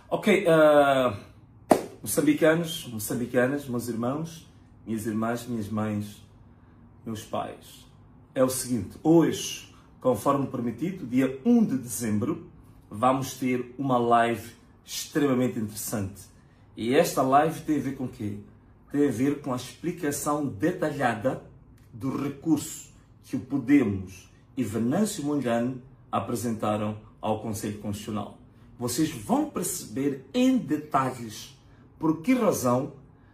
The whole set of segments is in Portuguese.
Ok, moçambicanos, moçambicanas, meus irmãos, minhas irmãs, minhas mães, meus pais. É o seguinte, hoje, conforme prometido, dia 1 de dezembro, vamos ter uma live extremamente interessante. E esta live tem a ver com o quê? Tem a ver com a explicação detalhada do recurso que o Podemos e Venâncio Mondlane apresentaram ao Conselho Constitucional. Vocês vão perceber em detalhes por que razão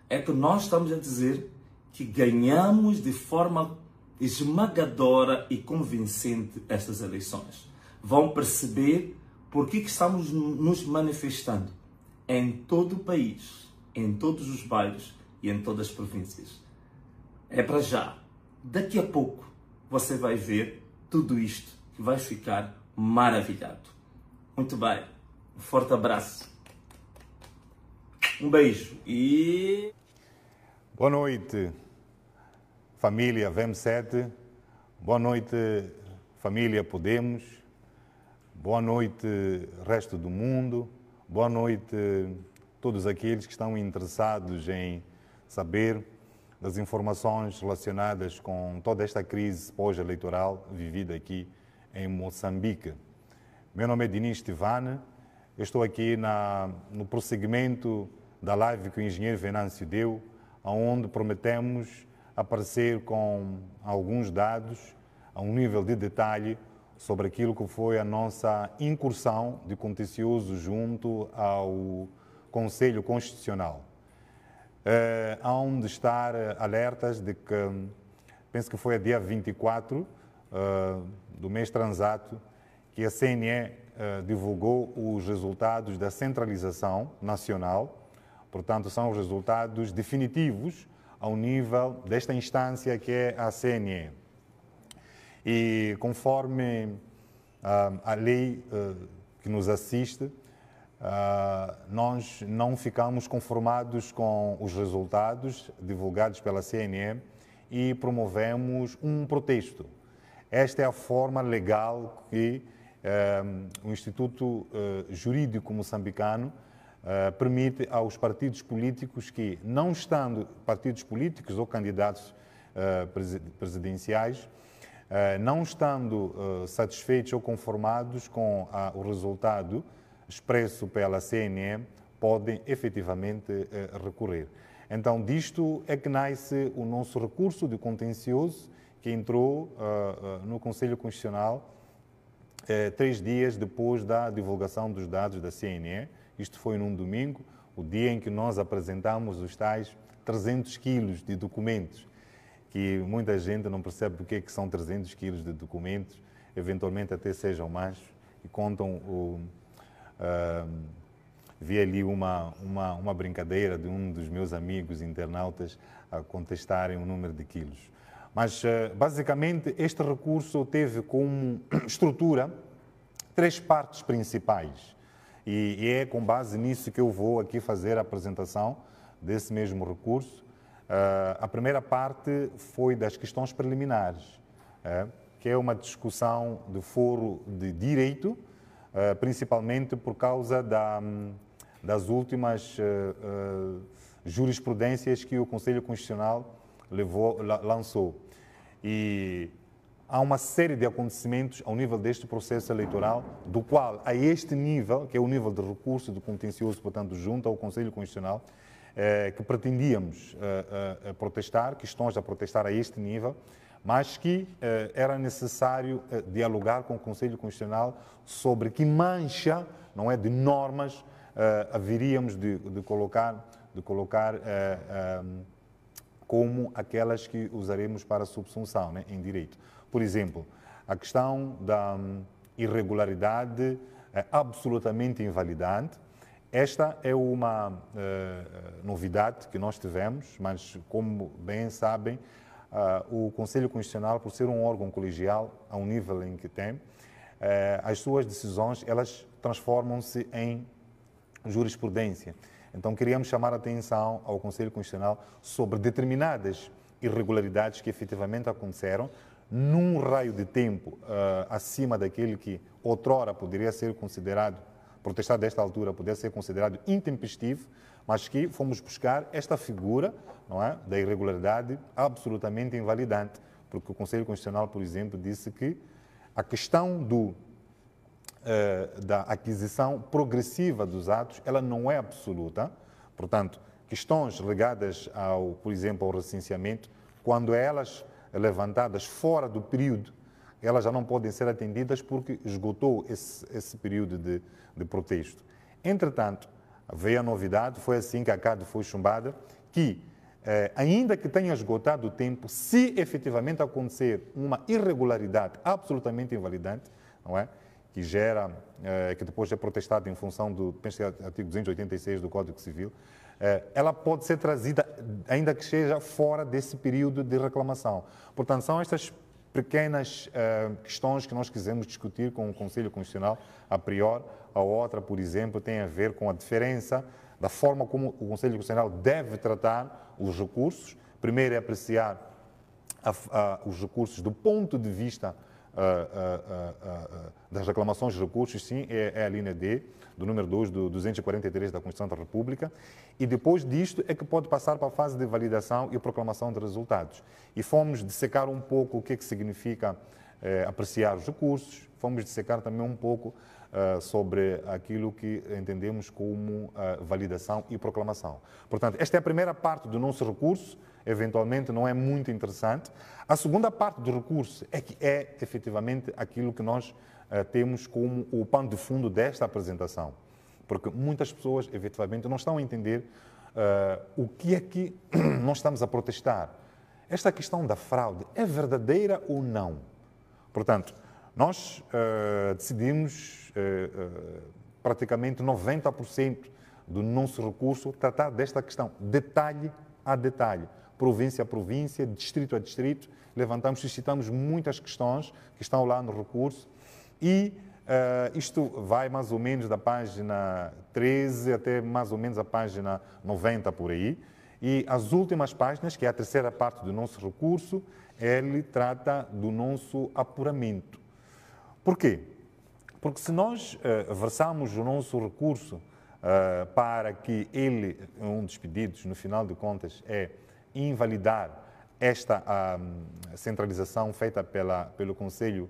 é que nós estamos a dizer que ganhamos de forma esmagadora e convincente estas eleições. Vão perceber por que estamos nos manifestando em todo o país, em todos os bairros e em todas as províncias. É para já. Daqui a pouco você vai ver tudo isto que vai ficar maravilhado. Muito bem. Um forte abraço. Um beijo e... Boa noite, família VEM7. Boa noite, família Podemos. Boa noite, resto do mundo. Boa noite, todos aqueles que estão interessados em saber das informações relacionadas com toda esta crise pós-eleitoral vivida aqui em Moçambique. Meu nome é Dinis Tivane. Eu estou aqui no prosseguimento da live que o engenheiro Venâncio deu, onde prometemos aparecer com alguns dados a um nível de detalhe sobre aquilo que foi a nossa incursão de contencioso junto ao Conselho Constitucional. Hão de estar alertas de que, penso que foi a dia 24 do mês transato, que a CNE divulgou os resultados da centralização nacional. Portanto, são os resultados definitivos ao nível desta instância que é a CNE. E conforme a lei que nos assiste, nós não ficamos conformados com os resultados divulgados pela CNE e promovemos um protesto. Esta é a forma legal que o Instituto Jurídico Moçambicano permite aos partidos políticos que, não estando partidos políticos ou candidatos presidenciais, não estando satisfeitos ou conformados com o resultado expresso pela CNE, podem efetivamente recorrer. Então, disto é que nasce o nosso recurso de contencioso, que entrou no Conselho Constitucional 3 dias depois da divulgação dos dados da CNE. Isto foi num domingo, o dia em que nós apresentamos os tais 300 quilos de documentos, que muita gente não percebe o que é que são 300 quilos de documentos, eventualmente até sejam mais, e contam vi ali uma brincadeira de um dos meus amigos internautas a contestarem o número de quilos. Mas, basicamente, este recurso teve como estrutura 3 partes principais. E é com base nisso que eu vou aqui fazer a apresentação desse mesmo recurso. A primeira parte foi das questões preliminares, que é uma discussão de foro de direito, principalmente por causa das últimas jurisprudências que o Conselho Constitucional lançou. E há uma série de acontecimentos ao nível deste processo eleitoral, do qual, a este nível, que é o nível de recurso do contencioso, portanto, junto ao Conselho Constitucional, que pretendíamos protestar, que estamos a protestar a este nível, mas que era necessário dialogar com o Conselho Constitucional sobre que mancha, não é, de normas haveríamos de colocar como aquelas que usaremos para subsunção, né, em direito. Por exemplo, a questão da irregularidade absolutamente invalidante. Esta é uma novidade que nós tivemos, mas, como bem sabem, o Conselho Constitucional, por ser um órgão colegial, ao nível em que tem, as suas decisões, elas transformam-se em jurisprudência. Então, queríamos chamar a atenção ao Conselho Constitucional sobre determinadas irregularidades que efetivamente aconteceram num raio de tempo acima daquele que outrora poderia ser considerado protestar desta altura pudesse ser considerado intempestivo, mas que fomos buscar esta figura, não é, da irregularidade absolutamente invalidante, porque o Conselho Constitucional, por exemplo, disse que a questão da aquisição progressiva dos atos, ela não é absoluta. Portanto, questões ligadas, por exemplo, ao recenseamento, quando elas levantadas fora do período, elas já não podem ser atendidas porque esgotou esse período de protesto. Entretanto, veio a novidade, foi assim que a CADE foi chumbada, que ainda que tenha esgotado o tempo, se efetivamente acontecer uma irregularidade absolutamente invalidante, não é? Que gera, que depois é protestada em função do artigo 286 do Código Civil, ela pode ser trazida, ainda que seja fora desse período de reclamação. Portanto, são estas pequenas questões que nós quisemos discutir com o Conselho Constitucional a priori. A outra, por exemplo, tem a ver com a diferença da forma como o Conselho Constitucional deve tratar os recursos. Primeiro é apreciar os recursos do ponto de vista das reclamações de recursos, sim, é a linha D, do número 2 do 243 da Constituição da República, e depois disto é que pode passar para a fase de validação e proclamação de resultados. E fomos dissecar um pouco o que é que significa apreciar os recursos, fomos dissecar também um pouco sobre aquilo que entendemos como validação e proclamação. Portanto, esta é a primeira parte do nosso recurso, eventualmente não é muito interessante. A segunda parte do recurso é que é efetivamente aquilo que nós temos como o pano de fundo desta apresentação, porque muitas pessoas efetivamente não estão a entender o que é que nós estamos a protestar. Esta questão da fraude é verdadeira ou não? Portanto, nós decidimos praticamente 90% do nosso recurso tratar desta questão, detalhe a detalhe, província a província, distrito a distrito. Levantamos, suscitamos muitas questões que estão lá no recurso e isto vai mais ou menos da página 13 até mais ou menos a página 90 por aí. E as últimas páginas, que é a terceira parte do nosso recurso, ele trata do nosso apuramento. Por quê? Porque se nós versarmos o nosso recurso para que ele, um dos pedidos, no final de contas, é invalidar esta centralização feita pelo Conselho,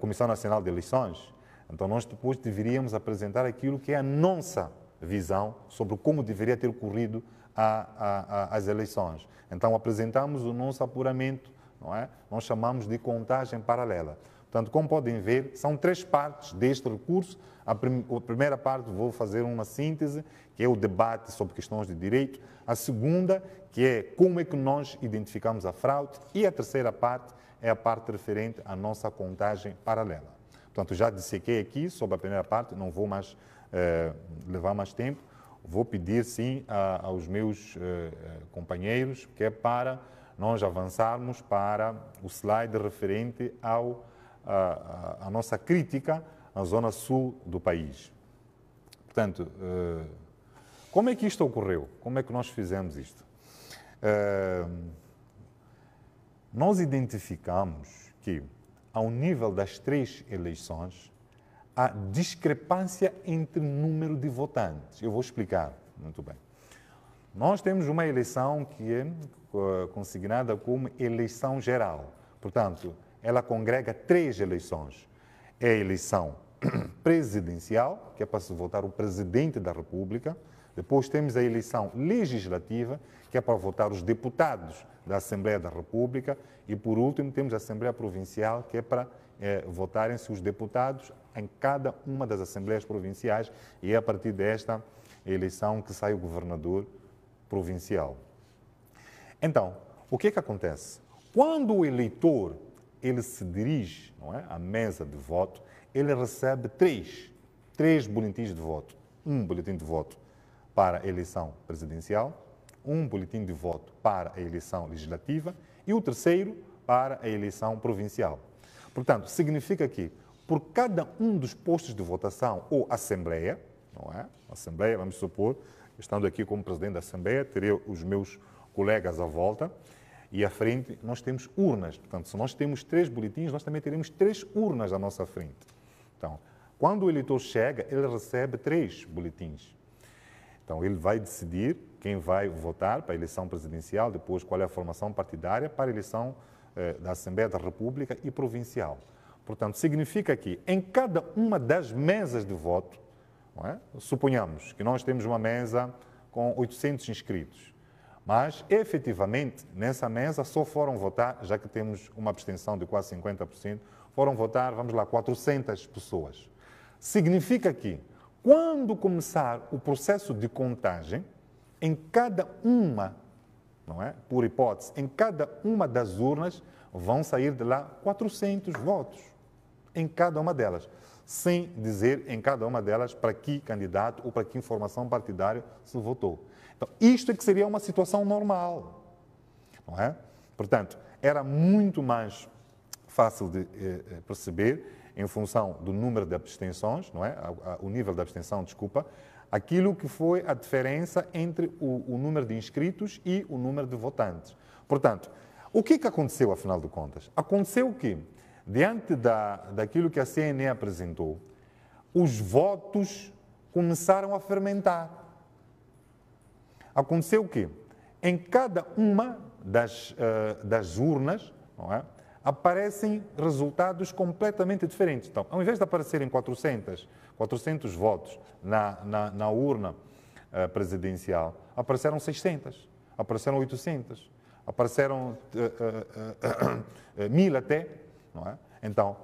Comissão Nacional de Eleições, então nós depois deveríamos apresentar aquilo que é a nossa visão sobre como deveria ter ocorrido as eleições. Então apresentamos o nosso apuramento, não é? Nós chamamos de contagem paralela. Portanto, como podem ver, são três partes deste recurso. A primeira parte vou fazer uma síntese, que é o debate sobre questões de direito. A segunda, que é como é que nós identificamos a fraude. E a terceira parte é a parte referente à nossa contagem paralela. Portanto, já dissequei aqui sobre a primeira parte, não vou mais levar mais tempo. Vou pedir, sim, aos meus companheiros, que é para nós avançarmos para o slide referente a nossa crítica à zona sul do país. Portanto, como é que isto ocorreu? Como é que nós fizemos isto? Nós identificamos que, ao nível das três eleições, há discrepância entre número de votantes. Eu vou explicar muito bem. Nós temos uma eleição que é consignada como eleição geral. Portanto, ela congrega três eleições. É a eleição presidencial, que é para se votar o presidente da República. Depois temos a eleição legislativa, que é para votar os deputados da Assembleia da República. E, por último, temos a Assembleia Provincial, que é para votarem-se os deputados em cada uma das Assembleias Provinciais. E é a partir desta eleição que sai o governador provincial. Então, o que é que acontece? Quando o eleitor ele se dirige, não é, à mesa de voto, ele recebe três boletins de voto. Um boletim de voto para a eleição presidencial, um boletim de voto para a eleição legislativa e o terceiro para a eleição provincial. Portanto, significa que por cada um dos postos de votação ou assembleia, não é? Assembleia, vamos supor, estando aqui como presidente da Assembleia, terei os meus colegas à volta, e à frente nós temos urnas. Portanto, se nós temos três boletins, nós também teremos três urnas à nossa frente. Então, quando o eleitor chega, ele recebe 3 boletins. Então, ele vai decidir quem vai votar para a eleição presidencial, depois qual é a formação partidária para a eleição da Assembleia da República e provincial. Portanto, significa que em cada uma das mesas de voto, não é? Suponhamos que nós temos uma mesa com 800 inscritos, mas efetivamente nessa mesa só foram votar, já que temos uma abstenção de quase 50%, foram votar, vamos lá, 400 pessoas. Significa que quando começar o processo de contagem, em cada uma, não é? Por hipótese, em cada uma das urnas vão sair de lá 400 votos, em cada uma delas, sem dizer em cada uma delas para que candidato ou para que informação partidária se votou. Então, isto é que seria uma situação normal, não é? Portanto, era muito mais fácil de perceber, em função do número de abstenções, não é? O nível de abstenção, desculpa, aquilo que foi a diferença entre o número de inscritos e o número de votantes. Portanto, o que aconteceu, afinal de contas? Aconteceu que, diante daquilo que a CNE apresentou, os votos começaram a fermentar. Aconteceu o quê? Em cada uma das urnas, não é? Aparecem resultados completamente diferentes. Então, ao invés de aparecerem 400 votos na urna presidencial, apareceram 600, apareceram 800, apareceram 1000 até, não é? Então,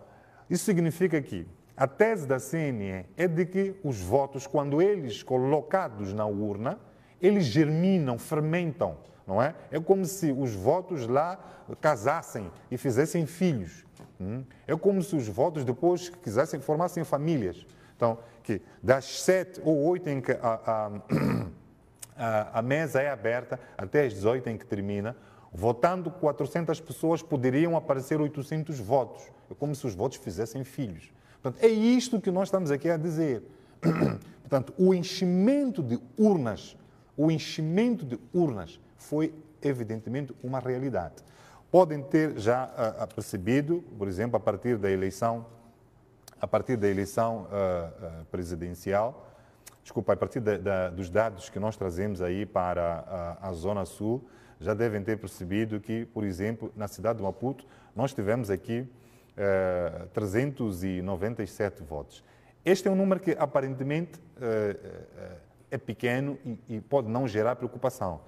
isso significa que a tese da CNE é de que os votos, quando eles colocados na urna, eles germinam, fermentam, não é? É como se os votos lá casassem e fizessem filhos. É como se os votos depois quisessem formassem famílias. Então, que das 7 ou 8 em que a mesa é aberta até as 18 em que termina, votando 400 pessoas poderiam aparecer 800 votos. É como se os votos fizessem filhos. Portanto, é isto que nós estamos aqui a dizer. Portanto, o enchimento de urnas foi evidentemente uma realidade. Podem ter já percebido, por exemplo, a partir da eleição presidencial, desculpa, a partir dos dados que nós trazemos aí para a Zona Sul, já devem ter percebido que, por exemplo, na cidade de Maputo, nós tivemos aqui 397 votos. Este é um número que aparentemente é pequeno e pode não gerar preocupação.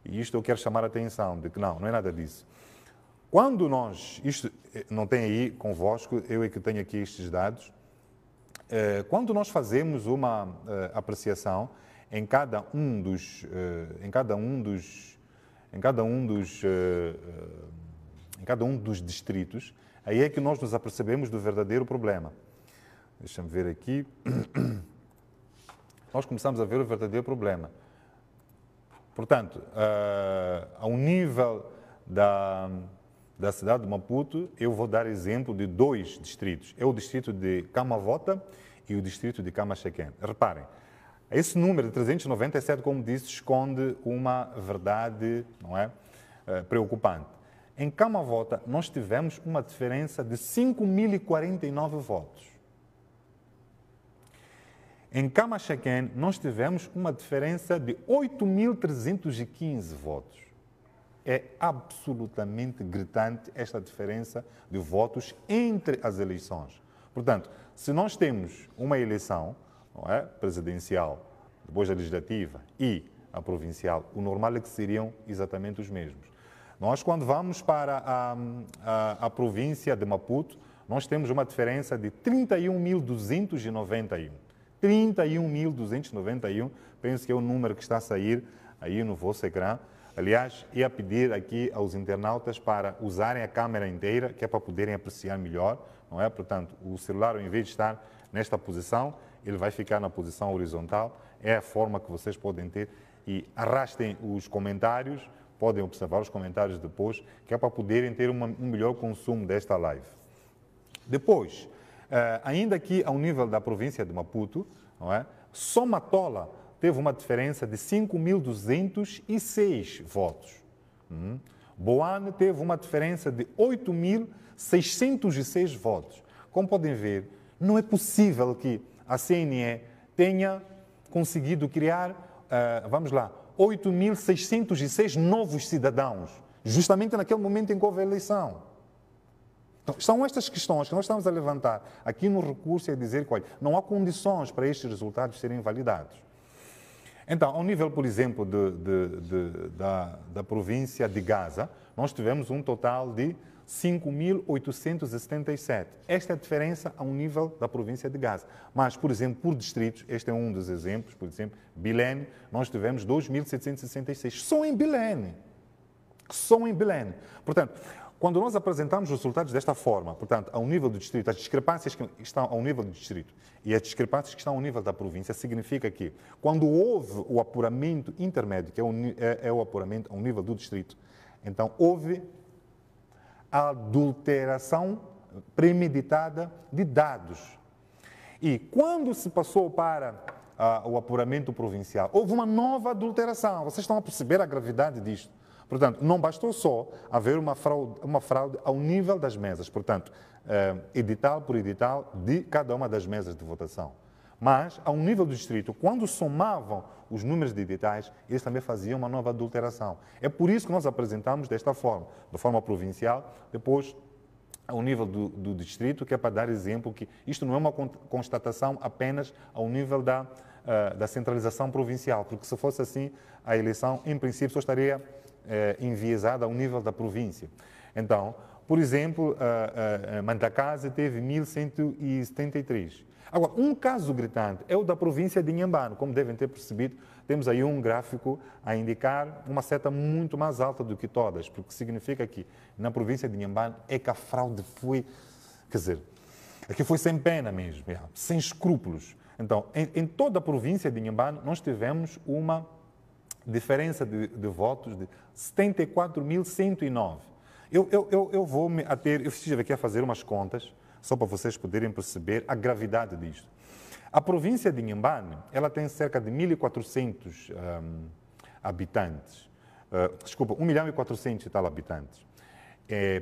E isto eu quero chamar a atenção, de que não é nada disso. Quando isto não tem aí convosco, eu é que tenho aqui estes dados, quando nós fazemos uma apreciação em cada um dos distritos, aí é que nós nos apercebemos do verdadeiro problema. Deixa-me ver aqui. Nós começamos a ver o verdadeiro problema. Portanto, ao nível da cidade de Maputo, eu vou dar exemplo de 2 distritos. É o distrito de Camavota e o distrito de Camachequém. Reparem, esse número de 397, como disse, esconde uma verdade, não é, preocupante. Em Camavota, nós tivemos uma diferença de 5.049 votos. Em Camachequém, nós tivemos uma diferença de 8.315 votos. É absolutamente gritante esta diferença de votos entre as eleições. Portanto, se nós temos uma eleição, não é, presidencial, depois a legislativa e a provincial, o normal é que seriam exatamente os mesmos. Nós, quando vamos para a província de Maputo, nós temos uma diferença de 31.291. 31.291, penso que é o número que está a sair aí no vosso ecrã. Aliás, ia pedir aqui aos internautas para usarem a câmera inteira, que é para poderem apreciar melhor, não é? Portanto, o celular, ao invés de estar nesta posição, ele vai ficar na posição horizontal. É a forma que vocês podem ter. E arrastem os comentários, podem observar os comentários depois, que é para poderem ter um melhor consumo desta live. Depois, ainda aqui ao nível da província de Maputo, não é? Somatola teve uma diferença de 5.206 votos. Boane teve uma diferença de 8.606 votos. Como podem ver, não é possível que a CNE tenha conseguido criar, vamos lá, 8.606 novos cidadãos, justamente naquele momento em que houve a eleição. Então, são estas questões que nós estamos a levantar aqui no recurso e a dizer que, olha, não há condições para estes resultados serem validados. Então, ao nível, por exemplo, da província de Gaza, nós tivemos um total de 5.877. Esta é a diferença ao nível da província de Gaza. Mas, por exemplo, por distritos, este é um dos exemplos, por exemplo, Bilene, nós tivemos 2.766. Só em Bilene. Só em Bilene. Portanto, quando nós apresentamos os resultados desta forma, portanto, ao nível do distrito, as discrepâncias que estão ao nível do distrito e as discrepâncias que estão ao nível da província, significa que, quando houve o apuramento intermédio, que é o apuramento ao nível do distrito, então houve a adulteração premeditada de dados. E quando se passou para o apuramento provincial, houve uma nova adulteração. Vocês estão a perceber a gravidade disto. Portanto, não bastou só haver uma fraude ao nível das mesas, portanto, edital por edital de cada uma das mesas de votação. Mas, ao nível do distrito, quando somavam os números de editais, eles também faziam uma nova adulteração. É por isso que nós apresentamos desta forma, da forma provincial, depois ao nível do distrito, que é para dar exemplo que isto não é uma constatação apenas ao nível da centralização provincial, porque se fosse assim, a eleição, em princípio, só estaria enviesada ao nível da província. Então, por exemplo, Mantacase teve 1.173. Agora, um caso gritante é o da província de Inhambane. Como devem ter percebido, temos aí um gráfico a indicar uma seta muito mais alta do que todas, porque significa que na província de Inhambane é que a fraude foi, quer dizer, aqui foi sem pena mesmo, sem escrúpulos. Então, em toda a província de Inhambane, nós tivemos uma diferença de votos de 74.109. Eu vou me ater, eu estive aqui a fazer umas contas, só para vocês poderem perceber a gravidade disto. A província de Inhambane, ela tem cerca de 1.400 habitantes, desculpa, 1.400.000 e tal habitantes.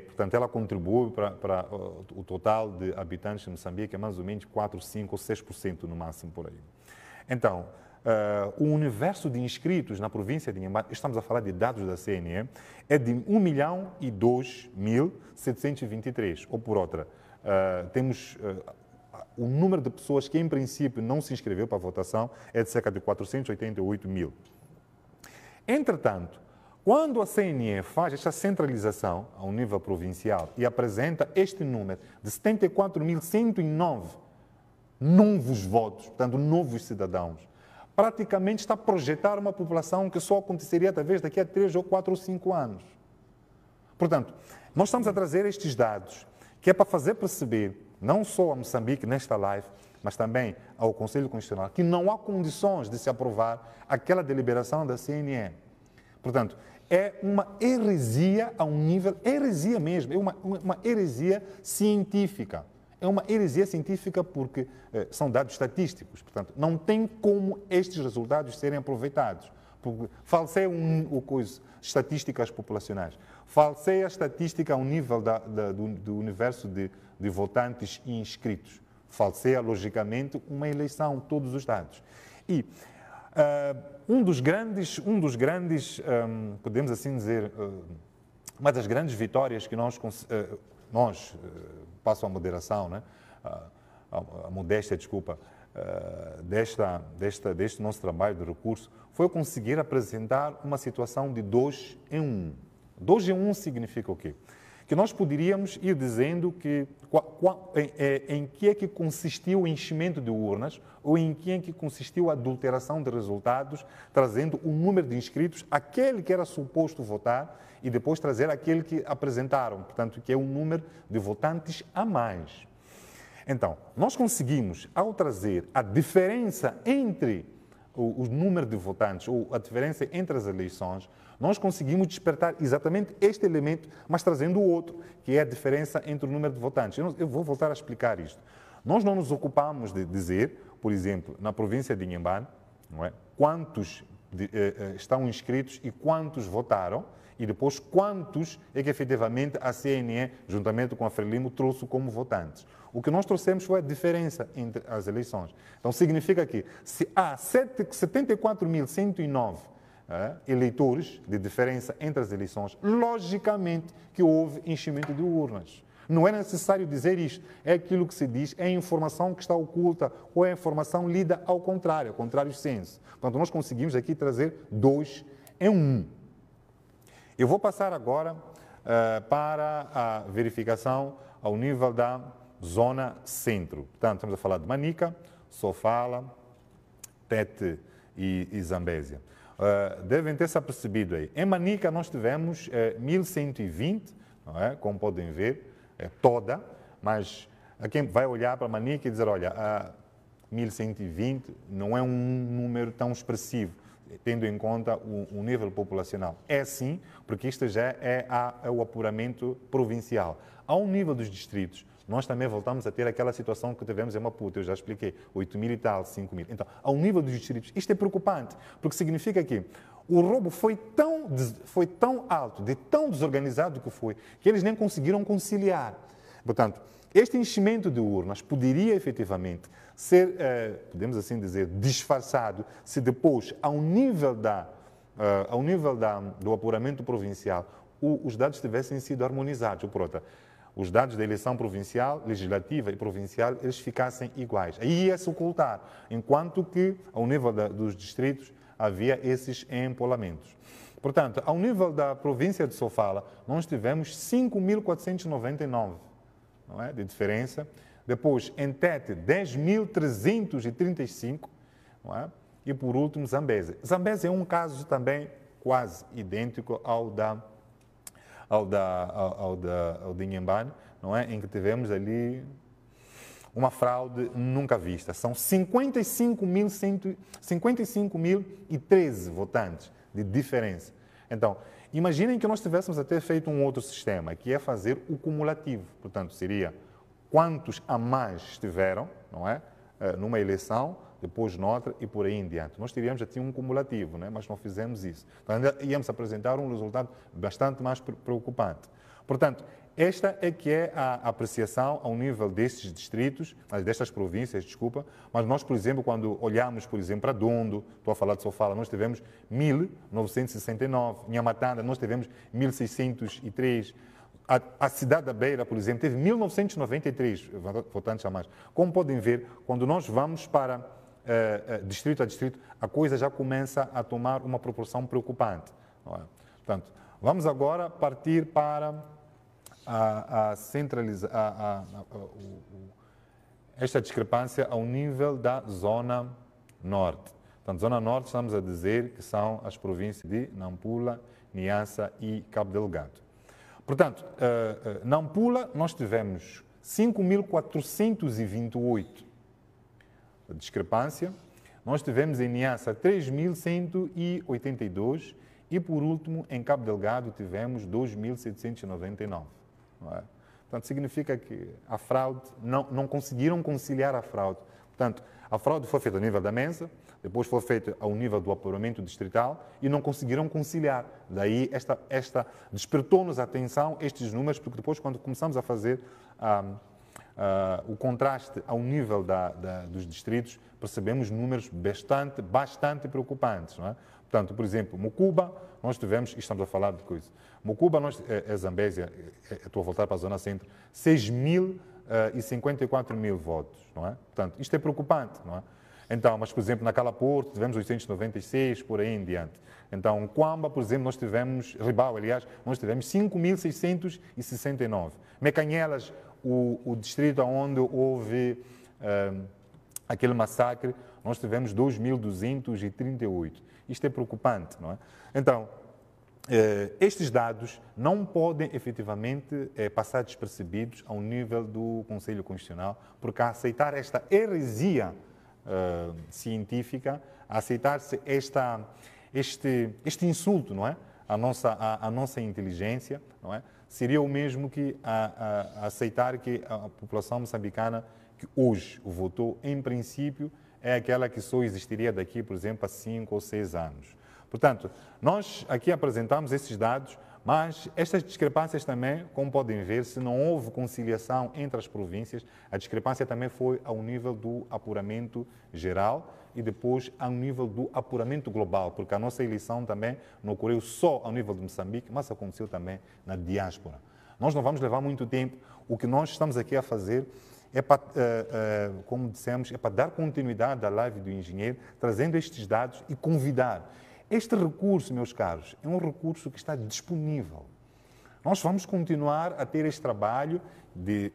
Portanto, ela contribui para o total de habitantes de Moçambique, é mais ou menos 4, 5 ou 6% no máximo por aí. Então, o universo de inscritos na província de Inhambane, estamos a falar de dados da CNE, é de 1.002.723, ou por outra, temos o número de pessoas que em princípio não se inscreveu para a votação é de cerca de 488 mil. Entretanto, quando a CNE faz esta centralização ao nível provincial e apresenta este número de 74.109 novos votos, portanto, novos cidadãos, praticamente está a projetar uma população que só aconteceria talvez daqui a 3 ou 4 ou 5 anos. Portanto, nós estamos a trazer estes dados que é para fazer perceber, não só a Moçambique nesta live, mas também ao Conselho Constitucional, que não há condições de se aprovar aquela deliberação da CNE. Portanto, é uma heresia a um nível, heresia mesmo, é uma heresia científica. É uma heresia científica porque são dados estatísticos, portanto, não tem como estes resultados serem aproveitados. Porque falseia estatísticas populacionais, falseia a estatística ao nível do universo de votantes e inscritos, falseia, logicamente, uma eleição, todos os dados. E um dos grandes, podemos assim dizer, uma das grandes vitórias que nós passo a moderação, né? A modéstia, desculpa, deste nosso trabalho de recurso, foi conseguir apresentar uma situação de 2 em 1. 2 em 1 significa o quê? Que nós poderíamos ir dizendo que em que é que consistiu o enchimento de urnas ou em que é que consistiu a adulteração de resultados, trazendo o número de inscritos, aquele que era suposto votar, e depois trazer aquele que apresentaram, portanto, que é um número de votantes a mais. Então, nós conseguimos, ao trazer a diferença entre o número de votantes, ou a diferença entre as eleições, nós conseguimos despertar exatamente este elemento, mas trazendo o outro, que é a diferença entre o número de votantes. Eu vou voltar a explicar isto. Nós não nos ocupamos de dizer, por exemplo, na província de Inhambane, não é? Quantos estão inscritos e quantos votaram, e depois quantos é que efetivamente a CNE, juntamente com a Frelimo, trouxe como votantes. O que nós trouxemos foi a diferença entre as eleições. Então, significa que se há 74.109 eleitores de diferença entre as eleições, logicamente que houve enchimento de urnas. Não é necessário dizer isto, é aquilo que se diz, é a informação que está oculta ou é a informação lida ao contrário senso. Portanto, nós conseguimos aqui trazer 2 em 1. Eu vou passar agora para a verificação ao nível da zona centro. Portanto, estamos a falar de Manica, Sofala, Tete e Zambésia. Devem ter se apercebido aí. Em Manica nós tivemos 1.120, não é? Como podem ver, toda, mas a quem vai olhar para Manica e dizer, olha, 1.120 não é um número tão expressivo, tendo em conta o nível populacional. É sim, porque isto já é o apuramento provincial. Ao nível dos distritos, nós também voltamos a ter aquela situação que tivemos em Maputo, eu já expliquei, 8.000 e tal, 5.000. Então, ao nível dos distritos, isto é preocupante, porque significa que o roubo foi tão alto, tão desorganizado que eles nem conseguiram conciliar. Portanto, este enchimento de urnas poderia efetivamente ser, podemos assim dizer, disfarçado se depois, ao nível do apuramento provincial, os dados tivessem sido harmonizados. Ou por outra, os dados da eleição provincial, legislativa e provincial, eles ficassem iguais. Aí ia se ocultar, enquanto que, ao nível dos distritos, havia esses empolamentos. Portanto, ao nível da província de Sofala, nós tivemos 5.499, não é, de diferença. Depois, em Tete, 10.335, não é? E por último, Zambésia. Zambésia é um caso também quase idêntico ao de Inhambane, não é? Em que tivemos ali uma fraude nunca vista. São 55.013 votantes de diferença. Então, imaginem que nós tivéssemos até feito um outro sistema, que é fazer o cumulativo. Portanto, seria quantos a mais estiveram, não é? Numa eleição, depois noutra e por aí em diante. Nós teríamos já um cumulativo, né? Mas não fizemos isso. Então, ainda íamos apresentar um resultado bastante mais preocupante. Portanto, esta é que é a apreciação ao nível destes distritos, destas províncias, desculpa, mas nós, por exemplo, quando olhamos, por exemplo, para Dondo, estou a falar de Sofala, nós tivemos 1.969, Nhamatanda, nós tivemos 1.603, a cidade da Beira, por exemplo, teve 1.993 votantes a mais. Como podem ver, quando nós vamos para distrito a distrito, a coisa já começa a tomar uma proporção preocupante. Não é? Portanto, vamos agora partir para esta discrepância ao nível da Zona Norte. Portanto, Zona Norte estamos a dizer que são as províncias de Nampula, Niassa e Cabo Delgado. Portanto, Nampula nós tivemos 5.428 de discrepância, nós tivemos em Niassa 3.182 e, por último, em Cabo Delgado tivemos 2.799. Não é? Portanto, significa que a fraude, não conseguiram conciliar a fraude. Portanto, a fraude foi feita ao nível da mesa, depois foi feita ao nível do apuramento distrital e não conseguiram conciliar. Daí, esta despertou-nos a atenção, estes números, porque depois, quando começamos a fazer o contraste ao nível dos distritos, percebemos números bastante preocupantes. Não é? Portanto, por exemplo, Mucuba, nós tivemos, e estamos a falar de coisa, Mucuba, Zambésia, estou a voltar para a zona centro, 6.054 votos, não é? Portanto, isto é preocupante, não é? Então, mas, por exemplo, na Cala Porto tivemos 896, por aí em diante. Então, Quamba, por exemplo, nós tivemos, Ribau, aliás, nós tivemos 5.669. Mecanhelas, o distrito onde houve aquele massacre, nós tivemos 2.238. Isto é preocupante, não é? Então, estes dados não podem efetivamente passar despercebidos ao nível do Conselho Constitucional, porque a aceitar esta heresia científica, a aceitar-se este insulto, não é? A nossa inteligência, não é? Seria o mesmo que a aceitar que a população moçambicana que hoje votou, em princípio, é aquela que só existiria daqui, por exemplo, a 5 ou 6 anos. Portanto, nós aqui apresentamos esses dados, Mas estas discrepâncias também, como podem ver, se não houve conciliação entre as províncias, a discrepância também foi ao nível do apuramento geral e depois ao nível do apuramento global, porque a nossa eleição também não ocorreu só ao nível de Moçambique, mas aconteceu também na diáspora. Nós não vamos levar muito tempo. O que nós estamos aqui a fazer é para, como dissemos, é para dar continuidade à live do engenheiro, trazendo estes dados e convidar. Este recurso, meus caros, é um recurso que está disponível. Nós vamos continuar a ter este trabalho de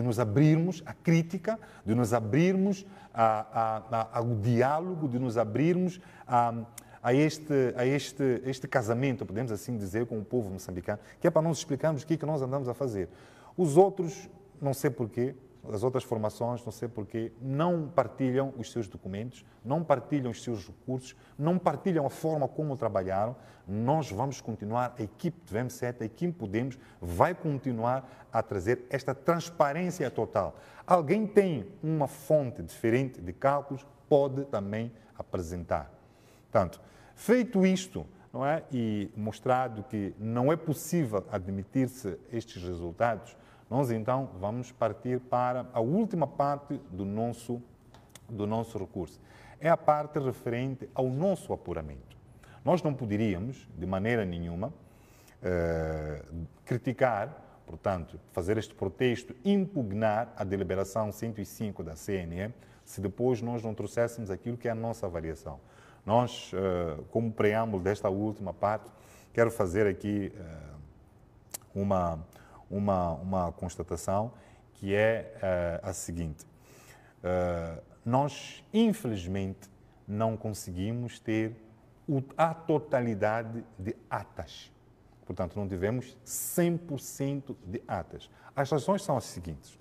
nos abrirmos à crítica, de nos abrirmos ao diálogo, de nos abrirmos a este casamento, podemos assim dizer, com o povo moçambicano, que é para nós explicarmos o que nós andamos a fazer. Os outros, não sei porquê, as outras formações, não sei porquê, não partilham os seus documentos, não partilham os seus recursos, não partilham a forma como trabalharam. Nós vamos continuar, a equipe de VEM7, a equipe Podemos, vai continuar a trazer esta transparência total. Alguém tem uma fonte diferente de cálculos, pode também apresentar. Portanto, feito isto, não é? E mostrado que não é possível admitir-se estes resultados, nós então vamos partir para a última parte do nosso recurso. É a parte referente ao nosso apuramento. Nós não poderíamos, de maneira nenhuma, criticar, portanto, fazer este protesto, impugnar a deliberação 105 da CNE, se depois nós não trouxéssemos aquilo que é a nossa avaliação. Nós, como preâmbulo desta última parte, quero fazer aqui uma constatação que é a seguinte. Nós, infelizmente, não conseguimos ter a totalidade de atas. Portanto, não tivemos 100% de atas. As razões são as seguintes.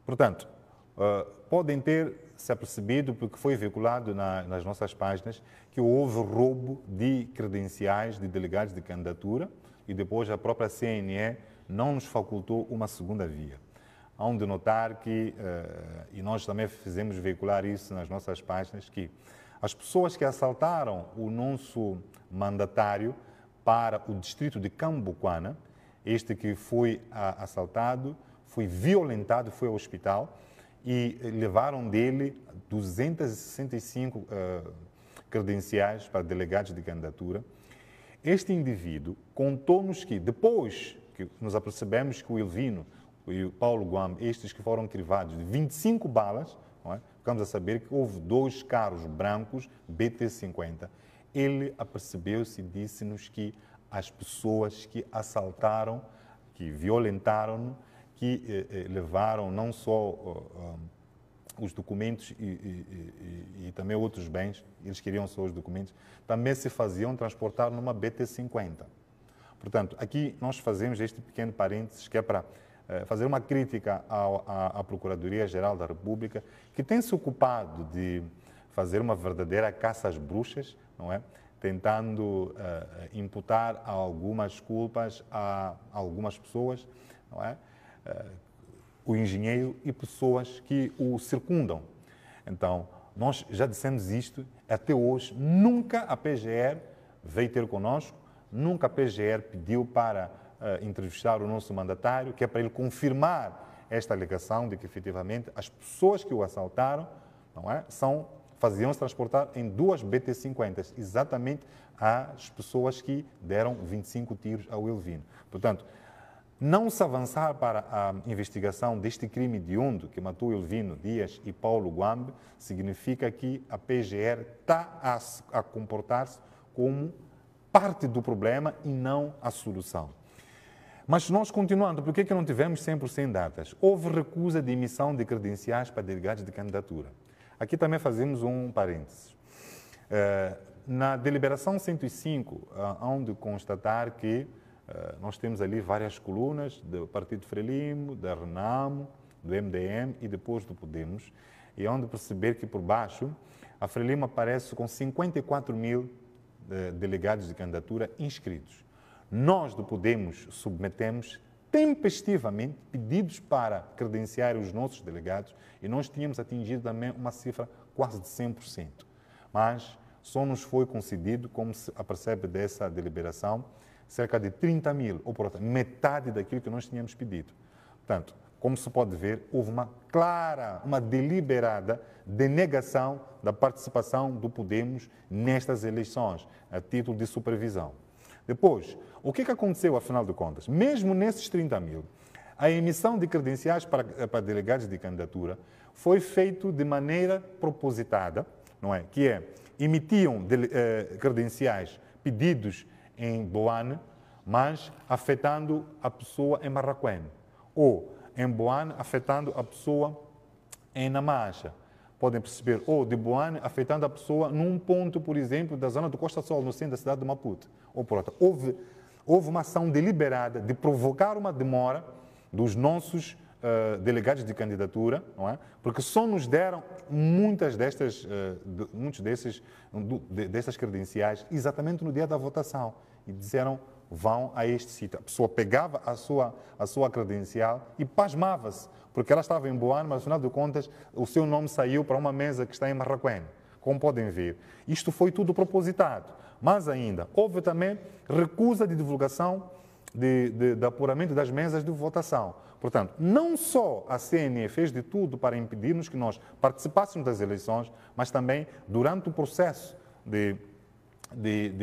Portanto, podem ter se apercebido, porque foi veiculado nas nossas páginas, que houve roubo de credenciais de delegados de candidatura e depois a própria CNE não nos facultou uma segunda via. Há de notar que, e nós também fizemos veicular isso nas nossas páginas, que as pessoas que assaltaram o nosso mandatário para o distrito de Cambuquana, este que foi assaltado, foi violentado, foi ao hospital, e levaram dele 265 credenciais para delegados de candidatura. Este indivíduo contou-nos que, depois que nos apercebemos que o Elvino e o Paulo Guambe, estes que foram crivados de 25 balas, não é? Ficamos a saber que houve 2 carros brancos BT-50. Ele apercebeu-se e disse-nos que as pessoas que assaltaram, que violentaram, que levaram não só os documentos e também outros bens, eles queriam só os documentos, também se faziam transportar numa BT-50. Portanto, aqui nós fazemos este pequeno parênteses que é para fazer uma crítica à Procuradoria-Geral da República, que tem se ocupado de fazer uma verdadeira caça às bruxas, não é? Tentando imputar algumas culpas a algumas pessoas, não é? O engenheiro e pessoas que o circundam. Então, nós já dissemos isto, até hoje, nunca a PGR veio ter conosco, nunca a PGR pediu para entrevistar o nosso mandatário, que é para ele confirmar esta alegação de que, efetivamente, as pessoas que o assaltaram, não é, faziam-se transportar em 2 BT-50, exatamente as pessoas que deram 25 tiros ao Elvino. Portanto, não se avançar para a investigação deste crime hediondo que matou Elvino Dias e Paulo Guambe significa que a PGR está a comportar-se como parte do problema e não a solução. Mas nós continuando, por que não tivemos 100% datas? Houve recusa de emissão de credenciais para delegados de candidatura. Aqui também fazemos um parênteses. Na deliberação 105, há de constatar que nós temos ali várias colunas do Partido Frelimo, da Renamo, do MDM e depois do Podemos. E há de perceber que por baixo a Frelimo aparece com 54 mil delegados de candidatura inscritos. Nós do Podemos submetemos tempestivamente pedidos para credenciar os nossos delegados e nós tínhamos atingido também uma cifra quase de 100%. Mas só nos foi concedido, como se apercebe dessa deliberação, cerca de 30 mil, ou portanto, metade daquilo que nós tínhamos pedido. Portanto, como se pode ver, houve uma clara, uma deliberada denegação da participação do Podemos nestas eleições, a título de supervisão. Depois, o que aconteceu, afinal de contas? Mesmo nesses 30 mil, a emissão de credenciais para delegados de candidatura foi feita de maneira propositada, não é? Que é, emitiam credenciais pedidos em Boane, mas afetando a pessoa em Marraquém, ou em Boane afetando a pessoa em Namacha. Podem perceber, ou de Boane afetando a pessoa num ponto, por exemplo, da zona do Costa Sol, no centro da cidade de Maputo. Ou por outra, houve uma ação deliberada de provocar uma demora dos nossos delegados de candidatura, não é? Porque só nos deram muitas dessas credenciais exatamente no dia da votação e disseram vão a este sítio. A pessoa pegava a sua credencial e pasmava-se, porque ela estava em Boane, mas afinal de contas o seu nome saiu para uma mesa que está em Marraquém. Como podem ver, isto foi tudo propositado. Mas ainda, houve também recusa de divulgação de apuramento das mesas de votação. Portanto, não só a CNE fez de tudo para impedir-nos que nós participássemos das eleições, mas também, durante o processo de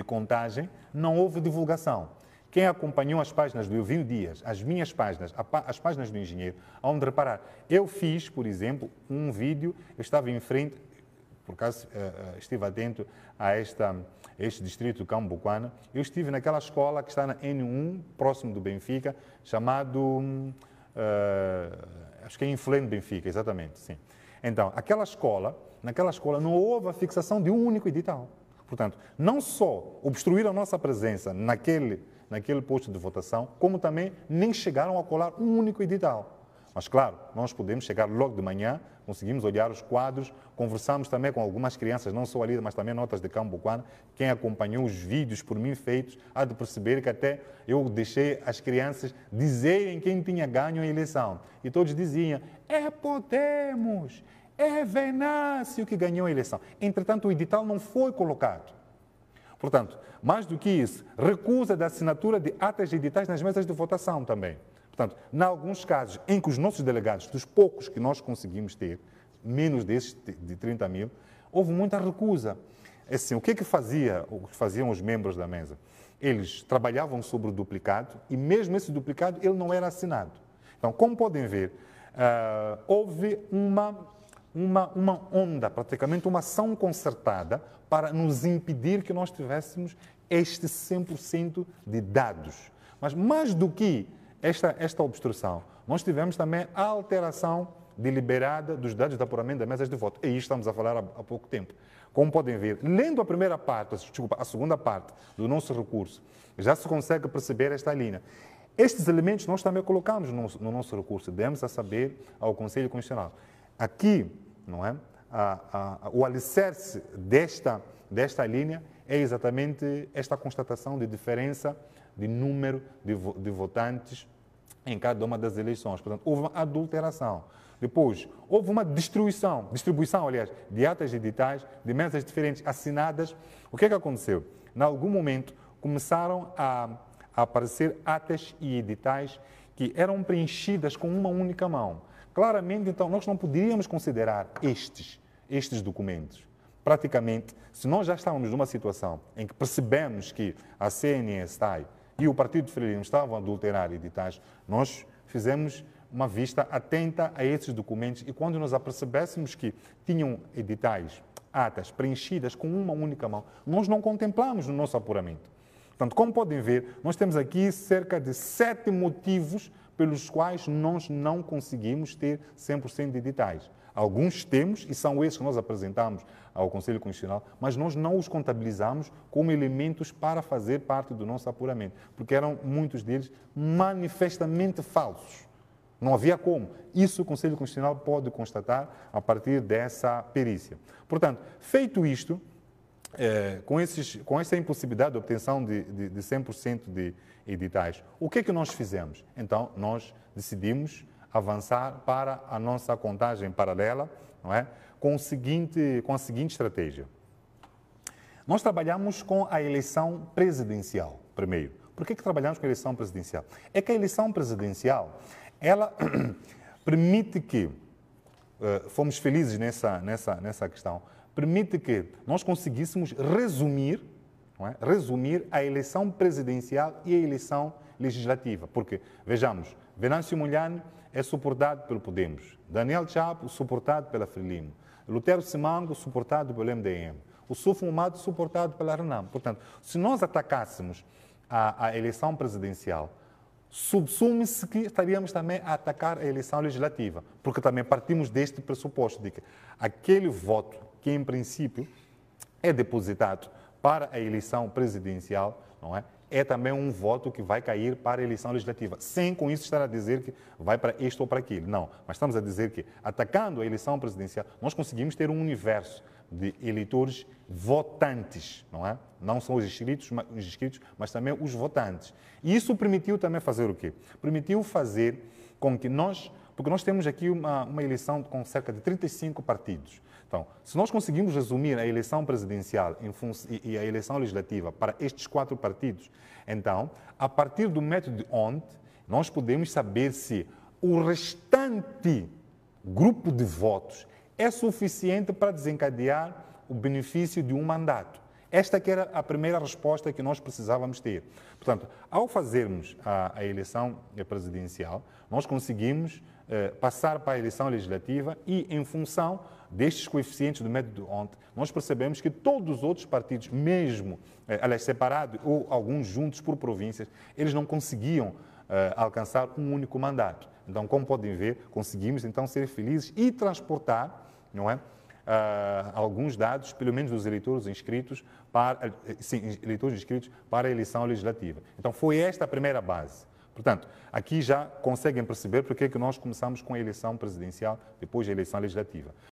contagem, não houve divulgação. Quem acompanhou as páginas do Elvinho Dias, as minhas páginas, as páginas do engenheiro, onde reparar, eu fiz, por exemplo, um vídeo, eu estava em frente, por acaso estive atento a este distrito de Cambuquana, eu estive naquela escola que está na N1, próximo do Benfica, chamado, acho que é Inflene Benfica, exatamente, sim. Então, naquela escola não houve a fixação de um único edital. Portanto, não só obstruíram a nossa presença naquele posto de votação, como também nem chegaram a colar um único edital. Mas, claro, nós podemos chegar logo de manhã, conseguimos olhar os quadros, conversamos também com algumas crianças, não só ali, mas também notas de Cambuquana. Quem acompanhou os vídeos por mim feitos, há de perceber que até eu deixei as crianças dizerem quem tinha ganho a eleição. E todos diziam, é Podemos, é Venâncio que ganhou a eleição. Entretanto, o edital não foi colocado. Portanto, mais do que isso, recusa da assinatura de atas editais nas mesas de votação também. Portanto, em alguns casos em que os nossos delegados, dos poucos que nós conseguimos ter, menos desses de 30 mil, houve muita recusa. Assim, o que faziam os membros da mesa? Eles trabalhavam sobre o duplicado e mesmo esse duplicado ele não era assinado. Então, como podem ver, houve uma onda, praticamente uma ação concertada para nos impedir que nós tivéssemos este 100% de dados. Mas mais do que esta obstrução, nós tivemos também a alteração deliberada dos dados de apuramento das mesas de voto. E isto estamos a falar há pouco tempo. Como podem ver, lendo a segunda parte do nosso recurso, já se consegue perceber esta linha. Estes elementos nós também colocamos no nosso recurso, demos a saber ao Conselho Constitucional. Aqui, não é? O alicerce desta linha é exatamente esta constatação de diferença de número de votantes em cada uma das eleições. Portanto, houve uma adulteração. Depois, houve uma distribuição, aliás, de atas editais, de mesas diferentes assinadas. O que aconteceu? Em algum momento, começaram a aparecer atas e editais que eram preenchidas com uma única mão. Claramente, então, nós não poderíamos considerar estes documentos. Praticamente, se nós já estávamos numa situação em que percebemos que a CNE-STAI e o Partido Frelimo estavam a adulterar editais, nós fizemos uma vista atenta a esses documentos e quando nos apercebêssemos que tinham editais, atas preenchidas com uma única mão, nós não contemplamos no nosso apuramento. Portanto, como podem ver, nós temos aqui cerca de 7 motivos pelos quais nós não conseguimos ter 100% de editais. Alguns temos, e são esses que nós apresentamos ao Conselho Constitucional, mas nós não os contabilizamos como elementos para fazer parte do nosso apuramento, porque eram muitos deles manifestamente falsos. Não havia como. Isso o Conselho Constitucional pode constatar a partir dessa perícia. Portanto, feito isto, com essa impossibilidade de obtenção de 100% de editais, o que é que nós fizemos? Então, nós decidimos avançar para a nossa contagem paralela, não é? Com a seguinte estratégia. Nós trabalhamos com a eleição presidencial, primeiro. Por que trabalhamos com a eleição presidencial? É que a eleição presidencial, ela permite que, fomos felizes nessa questão, permite que nós conseguíssemos resumir, não é? Resumir a eleição presidencial e a eleição legislativa. Porque, vejamos, Venâncio Mondlane é suportado pelo Podemos, Daniel Chapo suportado pela Frelimo, Lutero Simango suportado pelo MDM, o Sufo Mato suportado pela Renam. Portanto, se nós atacássemos a eleição presidencial, subsume-se que estaríamos também a atacar a eleição legislativa, porque também partimos deste pressuposto de que aquele voto que, em princípio, é depositado para a eleição presidencial, não é? É também um voto que vai cair para a eleição legislativa, sem com isso estar a dizer que vai para isto ou para aquilo. Não, mas estamos a dizer que, atacando a eleição presidencial, nós conseguimos ter um universo de eleitores votantes, não é? Não são os inscritos, mas também os votantes. E isso permitiu também fazer o quê? Permitiu fazer com que nós, porque nós temos aqui uma eleição com cerca de 35 partidos. Então, se nós conseguimos resumir a eleição presidencial e a eleição legislativa para estes 4 partidos, então, a partir do método de ONT, nós podemos saber se o restante grupo de votos é suficiente para desencadear o benefício de um mandato. Esta que era a primeira resposta que nós precisávamos ter. Portanto, ao fazermos a eleição presidencial, nós conseguimos passar para a eleição legislativa e, em função destes coeficientes do método ONT, nós percebemos que todos os outros partidos, mesmo, aliás, separados ou alguns juntos por províncias, eles não conseguiam alcançar um único mandato. Então, como podem ver, conseguimos então ser felizes e transportar, não é, alguns dados, pelo menos dos eleitores inscritos para a eleição legislativa. Então, foi esta a primeira base. Portanto, aqui já conseguem perceber porque é que nós começamos com a eleição presidencial, depois a eleição legislativa.